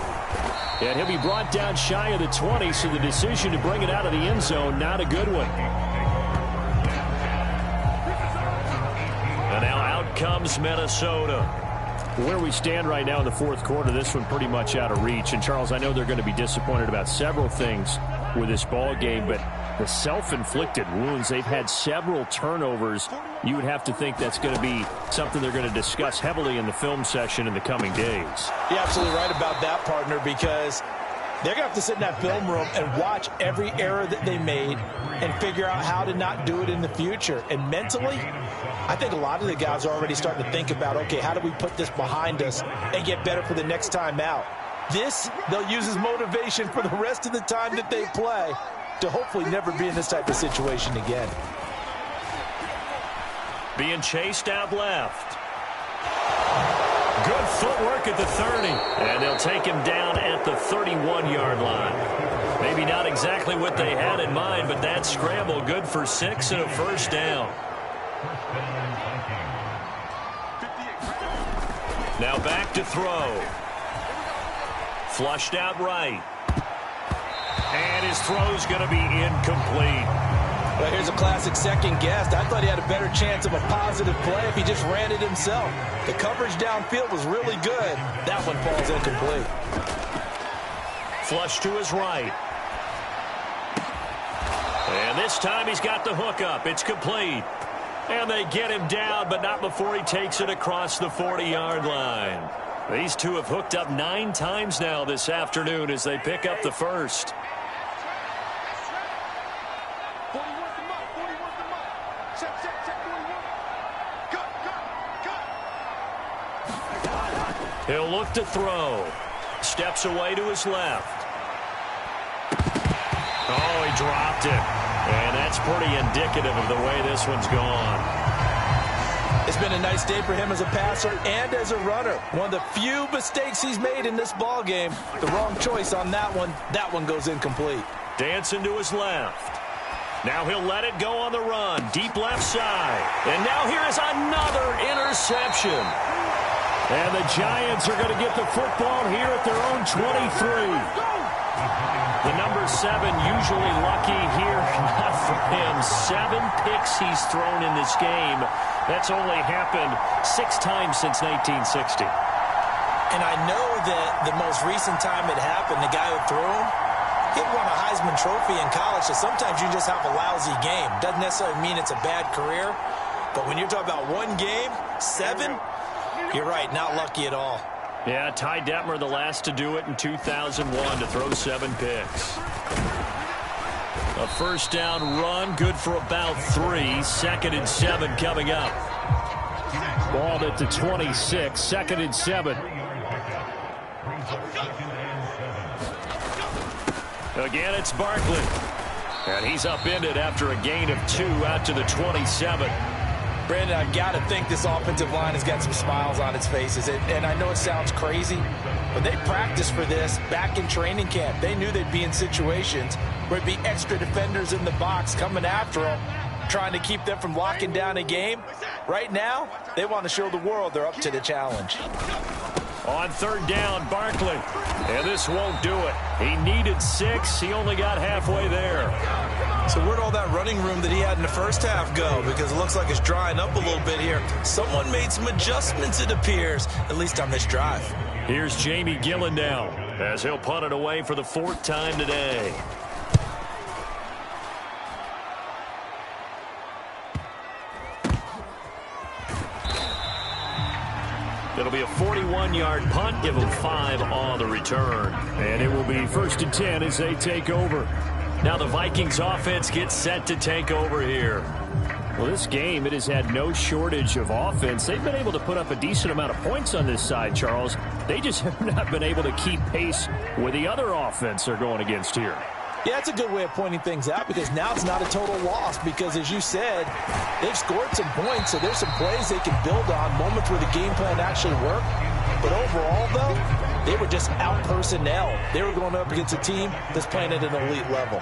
And he'll be brought down shy of the 20, so the decision to bring it out of the end zone, not a good one. And now out comes Minnesota. Where we stand right now in the fourth quarter, this one pretty much out of reach. And, Charles, I know they're going to be disappointed about several things with this ball game, but the self-inflicted wounds, they've had several turnovers. You would have to think that's going to be something they're going to discuss heavily in the film session in the coming days. You're absolutely right about that, partner, because they're going to have to sit in that film room and watch every error that they made and figure out how to not do it in the future. And mentally, I think a lot of the guys are already starting to think about, okay, how do we put this behind us and get better for the next time out? This, they'll use as motivation for the rest of the time that they play to hopefully never be in this type of situation again. Being chased out left. Good footwork at the 30. And they'll take him down at the 31-yard line. Maybe not exactly what they had in mind, but that scramble good for 6 and a first down. Now back to throw. Flushed out right. And his throw's going to be incomplete. Well, here's a classic second guess. I thought he had a better chance of a positive play if he just ran it himself. The coverage downfield was really good. That one falls incomplete. Flush to his right. And this time he's got the hook up. It's complete. And they get him down, but not before he takes it across the 40-yard line. These two have hooked up 9 times now this afternoon as they pick up the first. He'll look to throw. Steps away to his left. Oh, he dropped it. And that's pretty indicative of the way this one's gone. It's been a nice day for him as a passer and as a runner. One of the few mistakes he's made in this ball game. The wrong choice on that one. That one goes incomplete. Dancing to his left. Now he'll let it go on the run. Deep left side. And now here is another interception. And the Giants are going to get the football here at their own 23. The number 7 usually lucky here. Not for him. 7 picks he's thrown in this game. That's only happened 6 times since 1960. And I know that the most recent time it happened, the guy who threw him, he won a Heisman Trophy in college, so sometimes you just have a lousy game. Doesn't necessarily mean it's a bad career, but when you're talking about one game, 7, You're right, not lucky at all. Yeah, Ty Detmer, the last to do it in 2001, to throw 7 picks. A first down run, good for about 3. 2nd and 7 coming up. Ball at the 26, 2nd and 7. Again, it's Barkley. And he's upended after a gain of 2 out to the 27. Brandon, I've got to think this offensive line has got some smiles on its faces. And I know it sounds crazy, but they practiced for this back in training camp. They knew they'd be in situations where there'd be extra defenders in the box coming after them, trying to keep them from locking down a game. Right now, they want to show the world they're up to the challenge. On 3rd down, Barkley. And this won't do it. He needed 6. He only got halfway there. So where'd all that running room that he had in the first half go? Because it looks like it's drying up a little bit here. Someone made some adjustments, it appears, at least on this drive. Here's Jamie Gillen now, as he'll punt it away for the 4th time today. It'll be a 41-yard punt, give them 5 on the return. And it will be 1st and 10 as they take over. Now the Vikings offense gets set to take over here. Well, this game, it has had no shortage of offense. They've been able to put up a decent amount of points on this side, Charles. They just have not been able to keep pace with the other offense they're going against here. Yeah, that's a good way of pointing things out, because now it's not a total loss, because as you said, they've scored some points, so there's some plays they can build on, moments where the game plan actually worked. But overall, though, they were just out personnel. They were going up against a team that's playing at an elite level.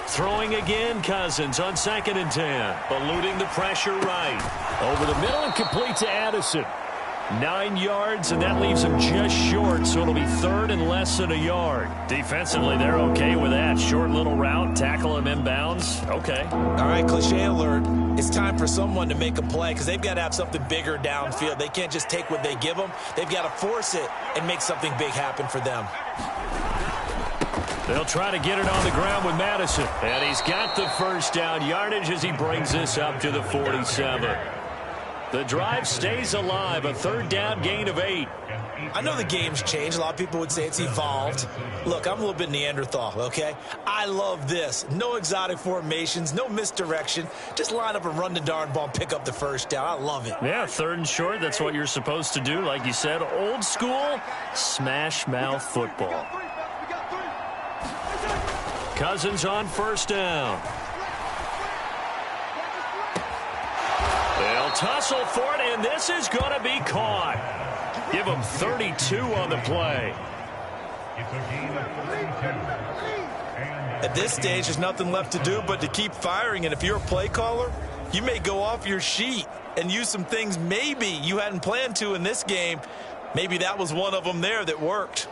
Throwing again, Cousins on 2nd and 10. Eluding the pressure right. Over the middle and complete to Addison. 9 yards, and that leaves him just short, so it'll be 3rd and less than a yard. Defensively, they're okay with that. Short little route, tackle him inbounds. Okay. All right, cliche alert. It's time for someone to make a play, because they've got to have something bigger downfield. They can't just take what they give them. They've got to force it and make something big happen for them. They'll try to get it on the ground with Madison. And he's got the first down yardage as he brings this up to the 47. The drive stays alive, a 3rd down gain of 8. I know the game's changed. A lot of people would say it's evolved. Look, I'm a little bit Neanderthal, okay? I love this. No exotic formations, no misdirection. Just line up and run the darn ball and pick up the first down. I love it. Yeah, 3rd and short, that's what you're supposed to do. Like you said, old school, smash mouth football. Cousins on 1st down. They'll tussle for it, and this is going to be caught. Give them 32 on the play. At this stage, there's nothing left to do but to keep firing, and if you're a play caller, you may go off your sheet and use some things maybe you hadn't planned to in this game. Maybe that was one of them there that worked.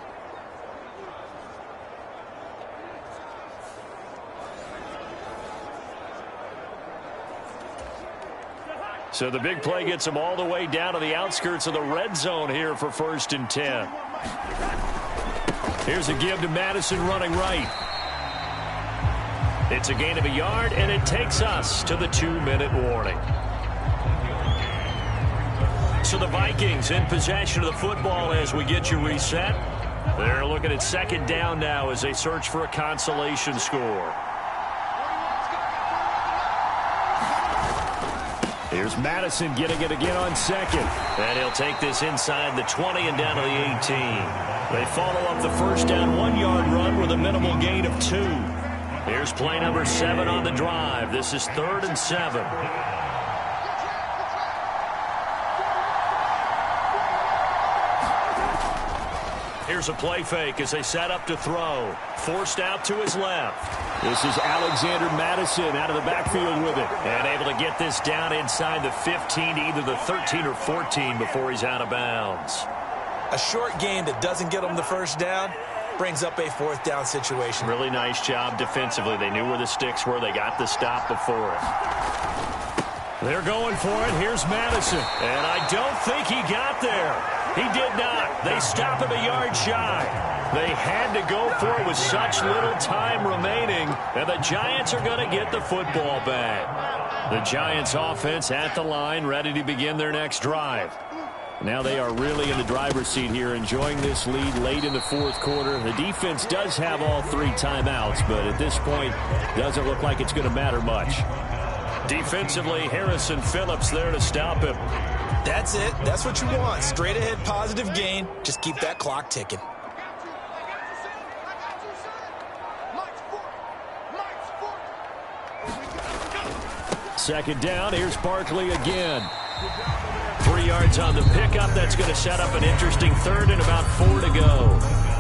So the big play gets them all the way down to the outskirts of the red zone here for 1st and 10. Here's a give to Madison running right. It's a gain of a yard, and it takes us to the 2-minute warning. So the Vikings in possession of the football as we get you reset. They're looking at 2nd down now as they search for a consolation score. Here's Madison getting it again on 2nd. And he'll take this inside the 20 and down to the 18. They follow up the first down 1-yard run with a minimal gain of 2. Here's play number 7 on the drive. This is 3rd and 7. Here's a play fake as they set up to throw. Forced out to his left. This is Alexander Madison out of the backfield with it. And able to get this down inside the 15, either the 13 or 14 before he's out of bounds. A short gain that doesn't get them the first down brings up a 4th down situation. Really nice job defensively. They knew where the sticks were. They got the stop before it. They're going for it. Here's Madison. And I don't think he got there. He did not. They stop him a yard shy. They had to go for it with such little time remaining, and the Giants are going to get the football back. The Giants offense at the line, ready to begin their next drive. Now they are really in the driver's seat here, enjoying this lead late in the fourth quarter. The defense does have all 3 timeouts, but at this point, doesn't look like it's going to matter much. Defensively, Harrison Phillips there to stop him. That's it. That's what you want. Straight ahead positive gain. Just keep that clock ticking. Second down, here's Barkley again. 3 yards on the pickup. That's going to set up an interesting third and about 4 to go.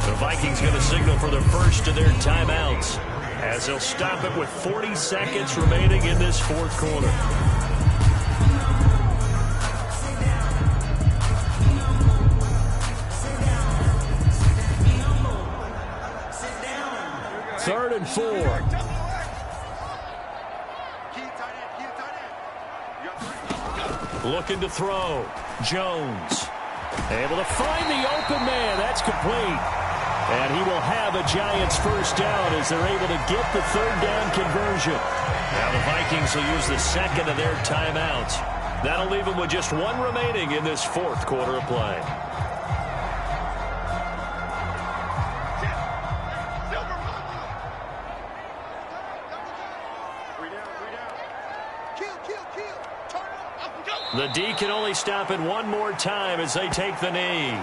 The Vikings going to signal for the first of their timeouts as they'll stop it with 40 seconds remaining in this fourth quarter. Third and 4. Looking to throw. Jones. Able to find the open man. That's complete. And he will have a Giants first down as they're able to get the third down conversion. Now the Vikings will use the second of their timeouts. That'll leave them with just 1 remaining in this fourth quarter of play. The D can only stop it 1 more time as they take the knee.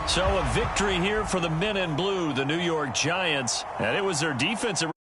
So a victory here for the men in blue, the New York Giants, and it was their defensive